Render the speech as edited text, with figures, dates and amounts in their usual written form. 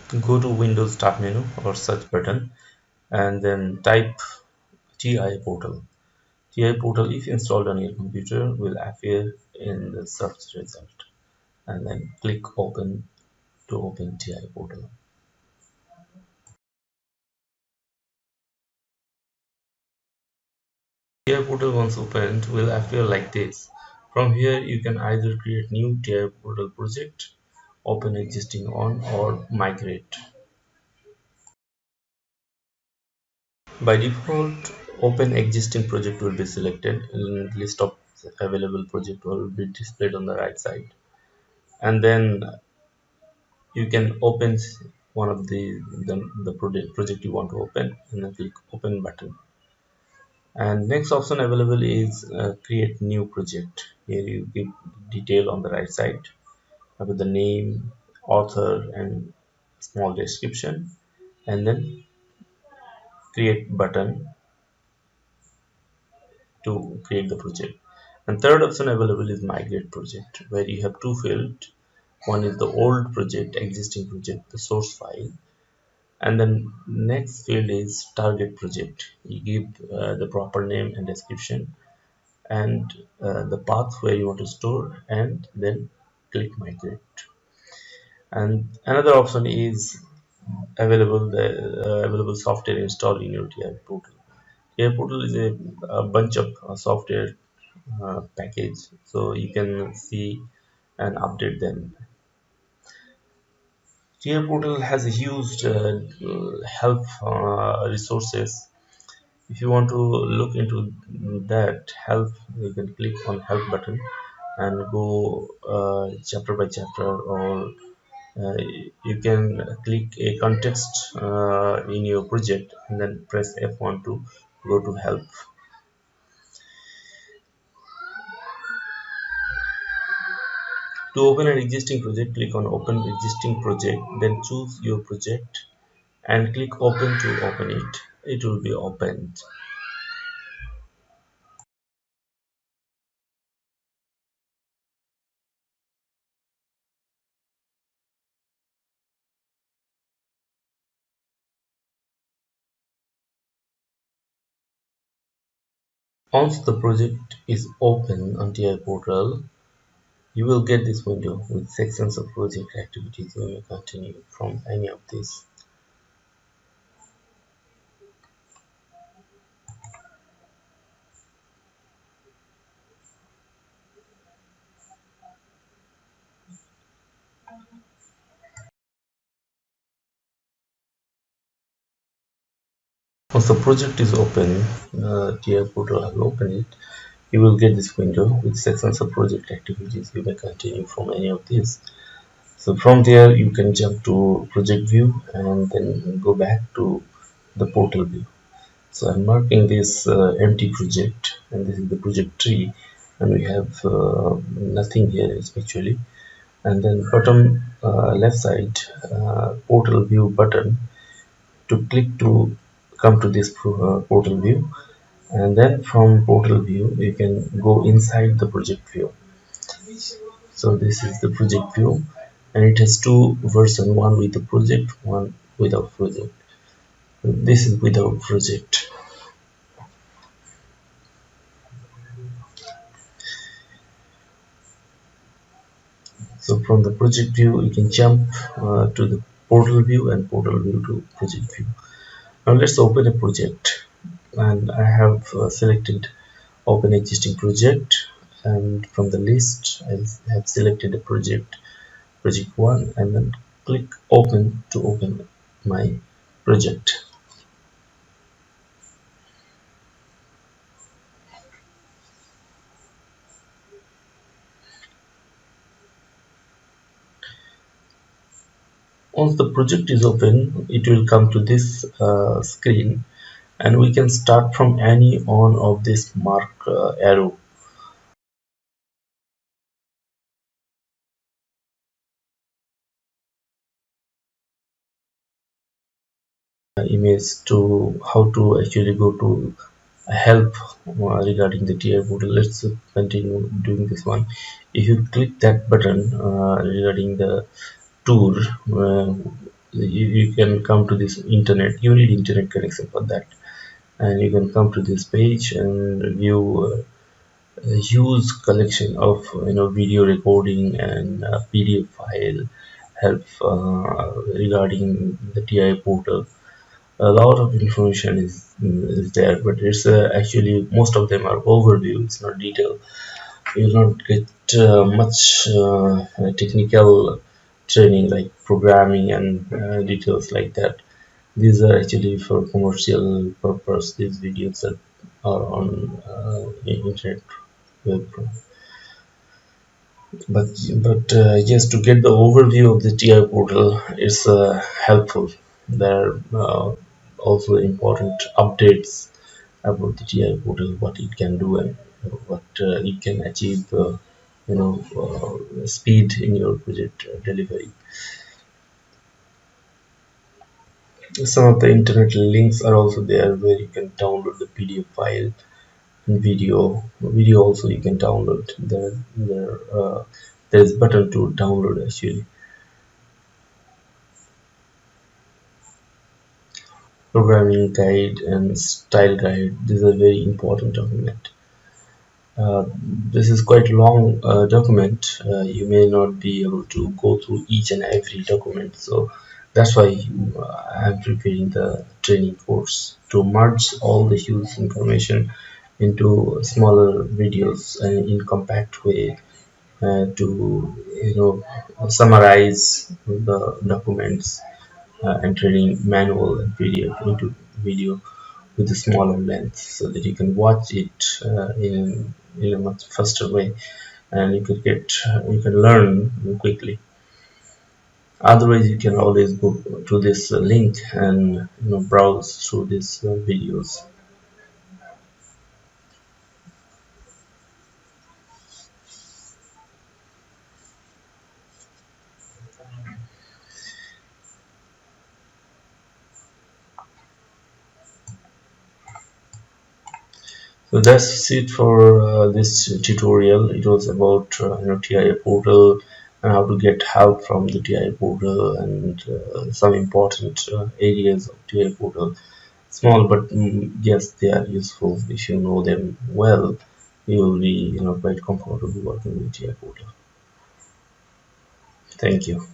Go to Windows Start menu or search button and then type TI portal. TI portal, if installed on your computer, will appear in the search result, and then click open to open TI portal. TI portal once opened will appear like this. From here you can either create new TI portal project, open existing one, or migrate. By default, open existing project will be selected and list of available project will be displayed on the right side. And then you can open one of the project you want to open and then click open button. And next option available is create new project. Here you give detail on the right side with the name, author, and small description, and then create button to create the project. And third option available is migrate project, where you have two fields. One is the old project, existing project, the source file, and then next field is target project. You give the proper name and description and the path where you want to store, and then click migrate. And another option is available the available software installed in your TI portal. TI portal is a bunch of software package, so you can see and update them. TI portal has a huge help resources. If you want to look into that help, you can click on help button and go chapter by chapter, or you can click a context in your project and then press F1 to go to help. To open an existing project, click on open existing project, then choose your project and click open to open it. It will be opened. Once the project is open on TI portal, you will get this window with sections of project activities. You may continue from any of these. Once the project is open, TI portal has opened it, you will get this window with sections of project activities. You may continue from any of these. So from there you can jump to project view and then go back to the portal view. So I'm marking this empty project, and this is the project tree, and we have nothing here actually. And then bottom left side portal view button, to click to come to this portal view, and then from portal view you can go inside the project view. So this is the project view, and it has two versions, one with the project, one without project. This is without project. So from the project view you can jump to the portal view and portal view to project view. Now let's open a project, and I have selected open existing project, and from the list I have selected a project, project 1, and then click open to open my project. Once the project is open, it will come to this screen, and we can start from any one of this mark arrow. Image to how to actually go to help regarding the TI portal. Let's continue doing this one. If you click that button regarding the tour, you can come to this internet. You need internet connection for that, and you can come to this page and view a huge collection of video recording and PDF file help regarding the TI portal. A lot of information is there, but it's actually most of them are overview. It's not detail. You will not get much technical training like programming and details like that. These are actually for commercial purpose. These videos that are on internet web. But to get the overview of the TI portal is helpful. There are also important updates about the TI portal, what it can do and what it can achieve. Speed in your project delivery. Some of the internet links are also there where you can download the PDF file and video also you can download. There is button to download actually. Programming guide and style guide, these are very important document. This is quite long document. You may not be able to go through each and every document, so that's why I'm preparing the training course to merge all the huge information into smaller videos in compact way, to summarize the documents and turning manual and PDF into video with a smaller length so that you can watch it in a much faster way, and you can learn quickly. Otherwise, you can always go to this link and browse through these videos. So that's it for this tutorial. It was about TI portal and how to get help from the TI portal, and some important areas of TI portal. Small, but yes, they are useful. If you know them well, you will be quite comfortable working with TI portal. Thank you.